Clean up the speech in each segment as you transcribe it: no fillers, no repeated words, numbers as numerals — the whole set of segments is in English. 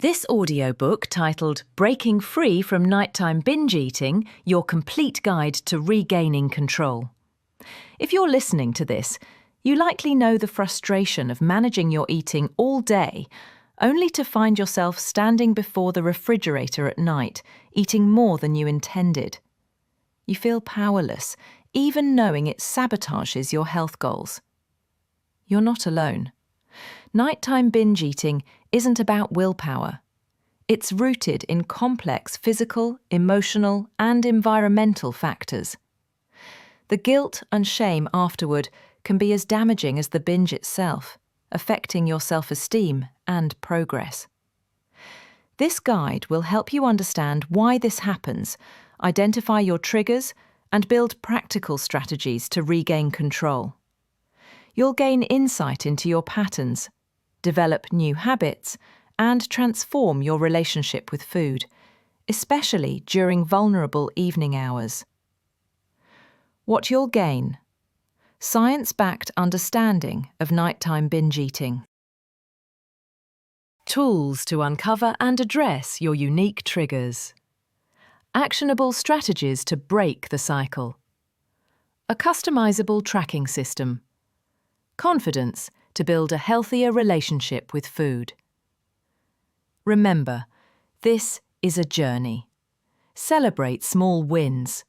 This audiobook, titled Breaking Free from Nighttime Binge Eating, Your Complete Guide to Regaining Control. If you're listening to this, you likely know the frustration of managing your eating all day, only to find yourself standing before the refrigerator at night, eating more than you intended. You feel powerless, even knowing it sabotages your health goals. You're not alone. Nighttime binge eating isn't about willpower. It's rooted in complex physical, emotional, and environmental factors. The guilt and shame afterward can be as damaging as the binge itself, affecting your self-esteem and progress. This guide will help you understand why this happens, identify your triggers, and build practical strategies to regain control. You'll gain insight into your patterns, develop new habits, and transform your relationship with food, especially during vulnerable evening hours. What you'll gain: science-backed understanding of nighttime binge eating. Tools to uncover and address your unique triggers. Actionable strategies to break the cycle. A customizable tracking system. Confidence to build a healthier relationship with food. Remember, this is a journey. Celebrate small wins.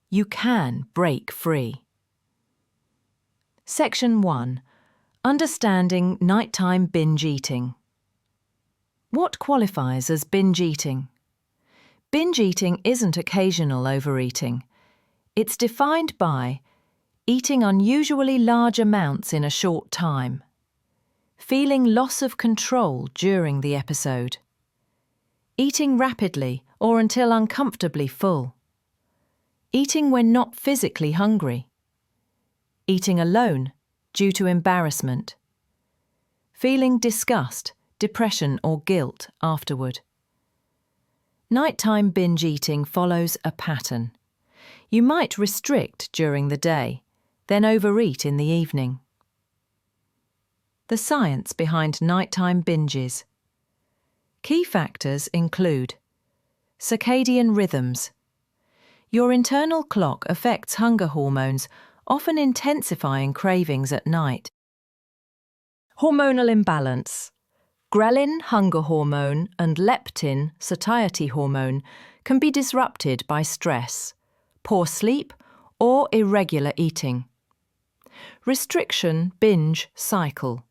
You can break free. Section 1. Understanding nighttime binge eating. What qualifies as binge eating? Binge eating isn't occasional overeating. It's defined by eating unusually large amounts in a short time, feeling loss of control during the episode, eating rapidly or until uncomfortably full, eating when not physically hungry, eating alone due to embarrassment, feeling disgust, depression or guilt afterward. Nighttime binge eating follows a pattern. You might restrict during the day, then overeat in the evening. The science behind nighttime binges. Key factors include circadian rhythms. Your internal clock affects hunger hormones, often intensifying cravings at night. Hormonal imbalance. Ghrelin, hunger hormone, and leptin, satiety hormone, can be disrupted by stress, poor sleep, or irregular eating. Restriction binge cycle.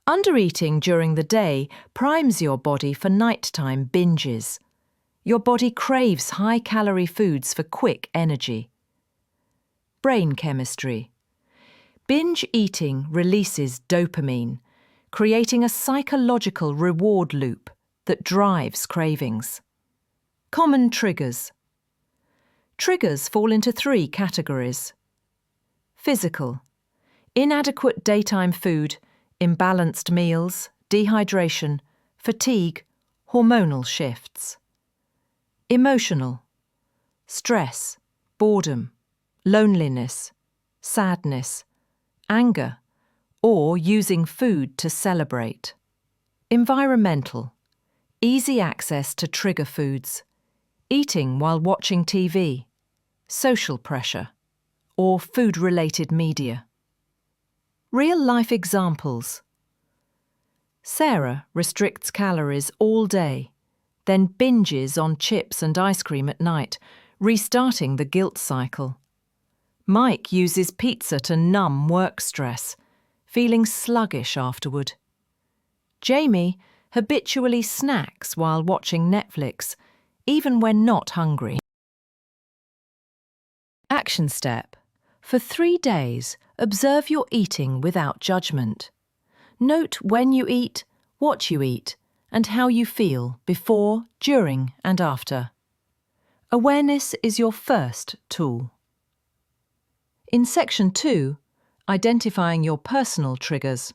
Undereating during the day primes your body for nighttime binges. Your body craves high-calorie foods for quick energy. Brain chemistry. Binge eating releases dopamine, creating a psychological reward loop that drives cravings. Common triggers. Triggers fall into 3 categories. Physical. Inadequate daytime food, imbalanced meals, dehydration, fatigue, hormonal shifts. Emotional. Stress, boredom, loneliness, sadness, anger, or using food to celebrate. Environmental. Easy access to trigger foods, eating while watching TV, social pressure, or food-related media. Real-life examples. Sarah restricts calories all day, then binges on chips and ice cream at night, restarting the guilt cycle. Mike uses pizza to numb work stress, feeling sluggish afterward. Jamie habitually snacks while watching Netflix, even when not hungry. Action step. For 3 days, observe your eating without judgment. Note when you eat, what you eat, and how you feel before, during, and after. Awareness is your first tool. In Section 2, identifying your personal triggers.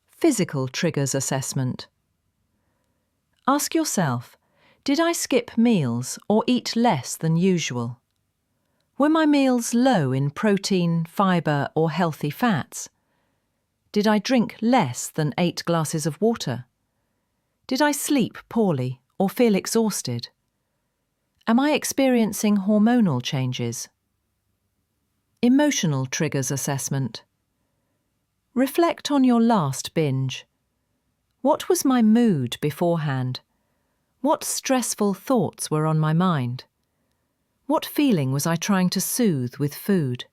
Physical triggers assessment. Ask yourself, did I skip meals or eat less than usual? Were my meals low in protein, fibre, or healthy fats? Did I drink less than 8 glasses of water? Did I sleep poorly or feel exhausted? Am I experiencing hormonal changes? Emotional triggers assessment. Reflect on your last binge. What was my mood beforehand? What stressful thoughts were on my mind? What feeling was I trying to soothe with food?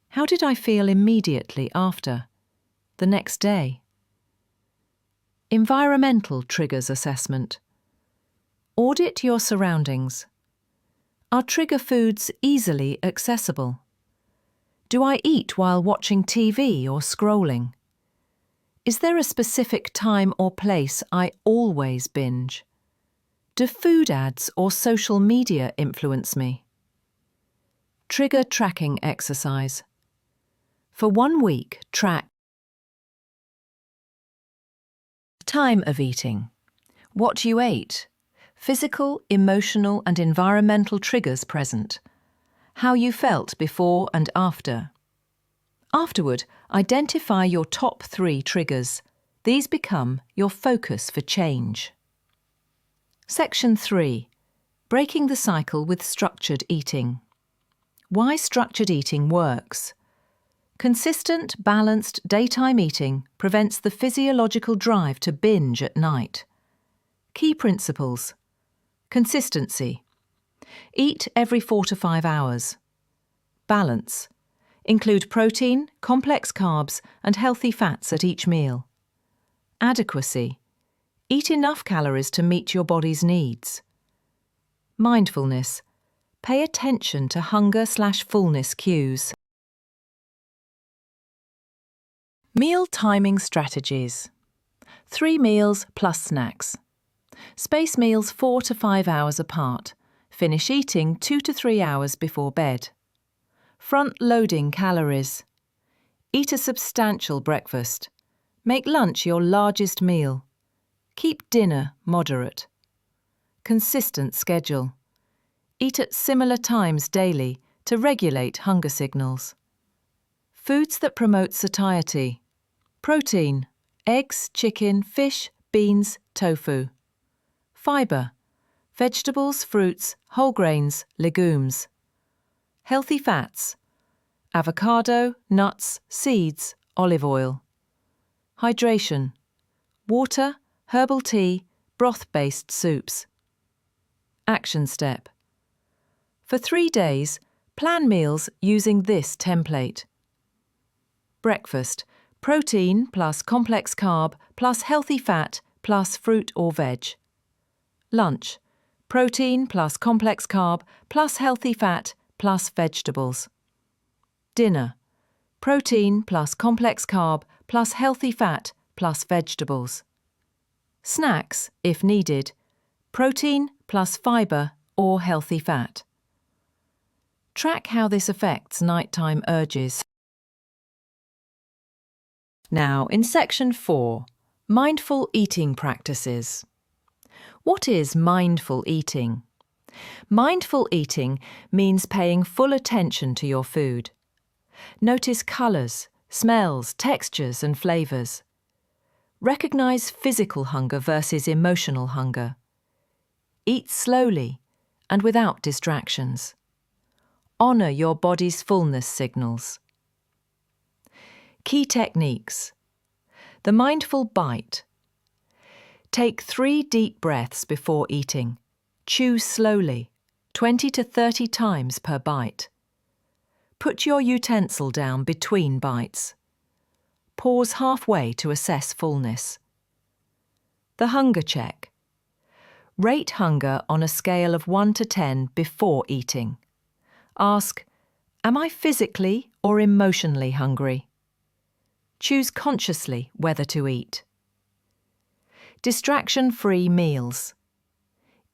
How did I feel immediately after? The next day? Environmental triggers assessment. Audit your surroundings. Are trigger foods easily accessible? Do I eat while watching TV or scrolling? Is there a specific time or place I always binge? Do food ads or social media influence me? Trigger tracking exercise. For 1 week, track time of eating, what you ate, physical, emotional and environmental triggers present, how you felt before and after. Afterward, identify your top 3 triggers. These become your focus for change. Section 3. Breaking the cycle with structured eating. Why structured eating works. Consistent, balanced daytime eating prevents the physiological drive to binge at night. Key principles. Consistency. Eat every 4 to 5 hours. Balance. Include protein, complex carbs, and healthy fats at each meal. Adequacy. Eat enough calories to meet your body's needs. Mindfulness. Pay attention to hunger/fullness cues. Meal timing strategies. 3 meals plus snacks. Space meals 4 to 5 hours apart. Finish eating 2 to 3 hours before bed. Front-loading calories. Eat a substantial breakfast. Make lunch your largest meal. Keep dinner moderate. Consistent schedule. Eat at similar times daily to regulate hunger signals. Foods that promote satiety. Protein, eggs, chicken, fish, beans, tofu. Fibre, vegetables, fruits, whole grains, legumes. Healthy fats, avocado, nuts, seeds, olive oil. Hydration, water, herbal tea, broth-based soups. Action step. For 3 days, plan meals using this template. Breakfast, protein plus complex carb plus healthy fat plus fruit or veg. Lunch, protein plus complex carb plus healthy fat plus vegetables. Dinner, protein plus complex carb plus healthy fat plus vegetables. Snacks, if needed, protein plus fibre or healthy fat. Track how this affects nighttime urges. Now, in Section 4, Mindful Eating Practices. What is mindful eating? Mindful eating means paying full attention to your food. Notice colours, smells, textures and flavours. Recognise physical hunger versus emotional hunger. Eat slowly and without distractions. Honour your body's fullness signals. Key techniques. The mindful bite. Take 3 deep breaths before eating. Chew slowly, 20 to 30 times per bite. Put your utensil down between bites. Pause halfway to assess fullness. The hunger check. Rate hunger on a scale of 1 to 10 before eating. Ask, am I physically or emotionally hungry? Choose consciously whether to eat. Distraction-free meals.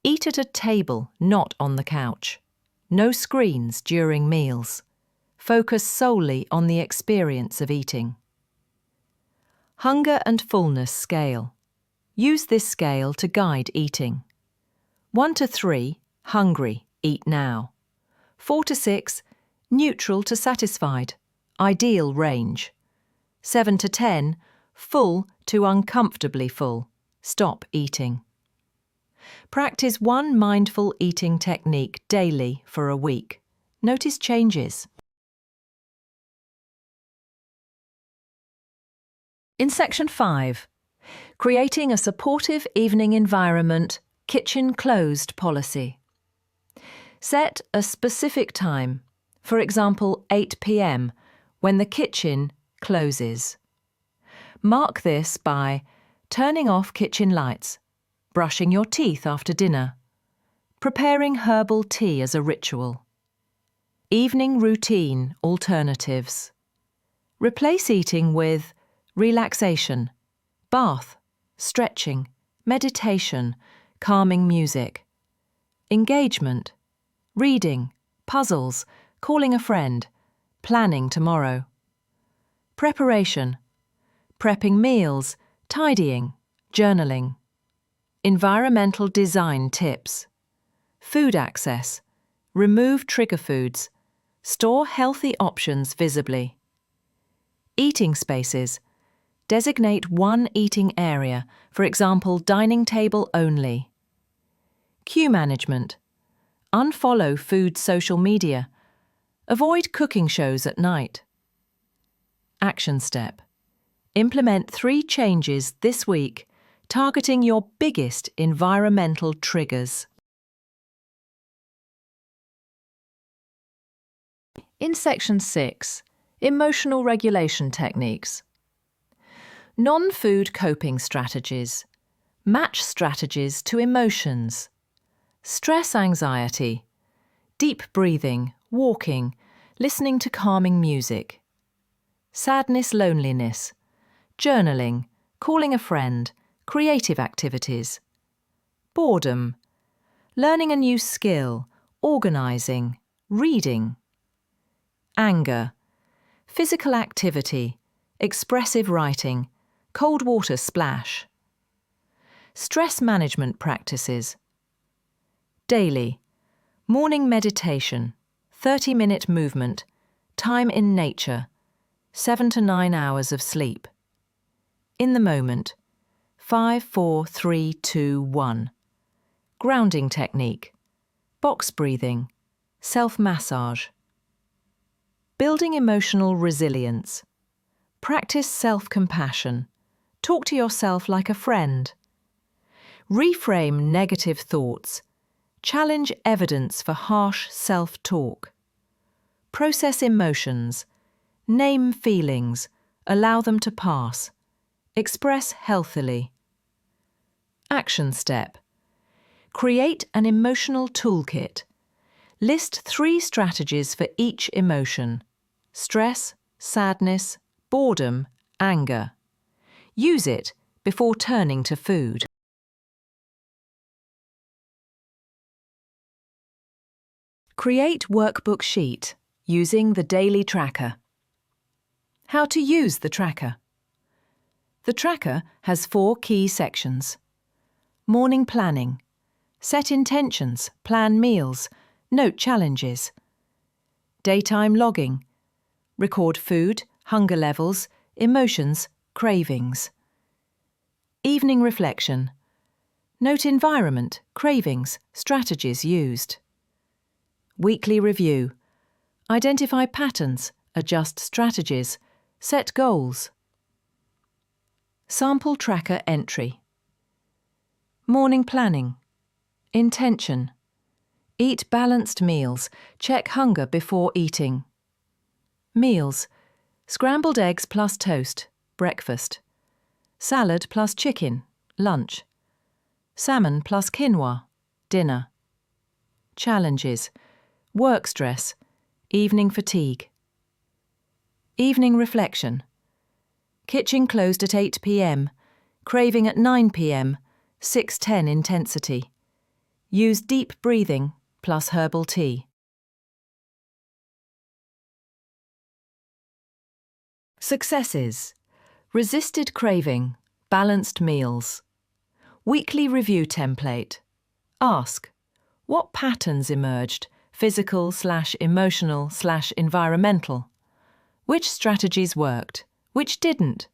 Eat at a table, not on the couch. No screens during meals. Focus solely on the experience of eating. Hunger and fullness scale. Use this scale to guide eating. 1 to 3, hungry, eat now. 4 to 6, neutral to satisfied, ideal range. 7 to 10, full to uncomfortably full, Stop eating. Practice one mindful eating technique daily for a week. Notice changes. In Section 5, creating a supportive evening environment, kitchen closed policy. Set a specific time, for example 8 p.m, when the kitchen closes. Mark this by turning off kitchen lights, brushing your teeth after dinner, preparing herbal tea as a ritual. Evening routine alternatives. Replace eating with relaxation, bath, stretching, meditation, calming music. Engagement, reading, puzzles, calling a friend, planning tomorrow. Preparation, prepping meals, tidying, journaling. Environmental design tips. Food access, remove trigger foods, store healthy options visibly. Eating spaces, designate one eating area, for example dining table only. Cue management, unfollow food social media, avoid cooking shows at night. Action step, implement 3 changes this week, targeting your biggest environmental triggers. In Section 6, emotional regulation techniques. Non-food coping strategies. Match strategies to emotions. Stress anxiety. Deep breathing, walking, listening to calming music. Sadness loneliness. Journaling, calling a friend, creative activities. Boredom. Learning a new skill, organising, reading. Anger. Physical activity, expressive writing, cold water splash. Stress management practices. Daily. Morning meditation, 30-minute movement, time in nature, 7 to 9 hours of sleep. In the moment, 5, 4, 3, 2, 1. Grounding technique, box breathing, self-massage. Building emotional resilience. Practice self-compassion. Talk to yourself like a friend. Reframe negative thoughts. Challenge evidence for harsh self-talk. Process emotions. Name feelings. Allow them to pass. Express healthily. Action step. Create an emotional toolkit. List 3 strategies for each emotion: stress, sadness, boredom, anger. Use it before turning to food. Create workbook sheet using the daily tracker. How to use the tracker. The tracker has 4 key sections. Morning planning. Set intentions, plan meals, note challenges. Daytime logging. Record food, hunger levels, emotions, cravings. Evening reflection. Note environment, cravings, strategies used. Weekly review. Identify patterns, adjust strategies, set goals. Sample tracker entry. Morning planning. Intention. Eat balanced meals. Check hunger before eating. Meals. Scrambled eggs plus toast, breakfast. Salad plus chicken, lunch. Salmon plus quinoa, dinner. Challenges. Work stress. Evening fatigue. Evening reflection. Kitchen closed at 8 p.m. Craving at 9 p.m. 6:10 intensity. Use deep breathing plus herbal tea. Successes. Resisted craving, balanced meals. Weekly review template. Ask, what patterns emerged, physical/emotional/environmental? Which strategies worked? Which didn't?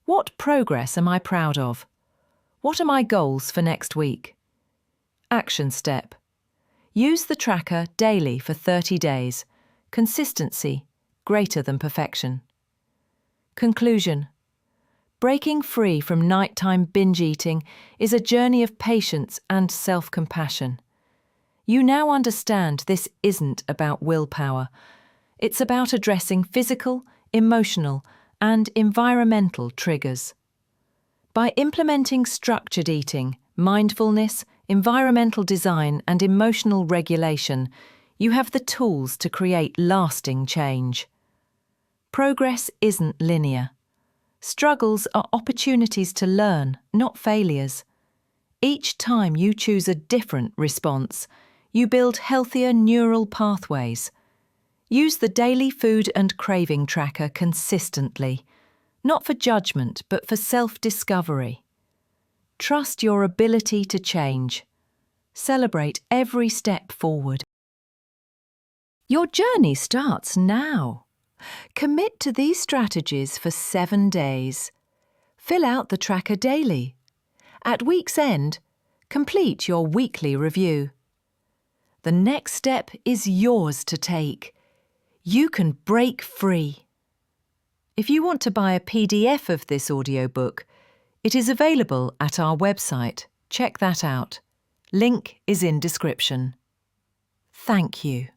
What progress am I proud of? What are my goals for next week? Action step. Use the tracker daily for 30 days. Consistency, greater than perfection. Conclusion. Breaking free from nighttime binge eating is a journey of patience and self-compassion. You now understand this isn't about willpower. It's about addressing physical, emotional, and environmental triggers. By implementing structured eating, mindfulness, environmental design, and emotional regulation, you have the tools to create lasting change. Progress isn't linear. Struggles are opportunities to learn, not failures. Each time you choose a different response, you build healthier neural pathways. Use the daily food and craving tracker consistently, not for judgment but for self-discovery. Trust your ability to change. Celebrate every step forward. Your journey starts now. Commit to these strategies for 7 days. Fill out the tracker daily. At week's end, complete your weekly review. The next step is yours to take. You can break free. If you want to buy a PDF of this audiobook, it is available at our website. Check that out. Link is in description. Thank you.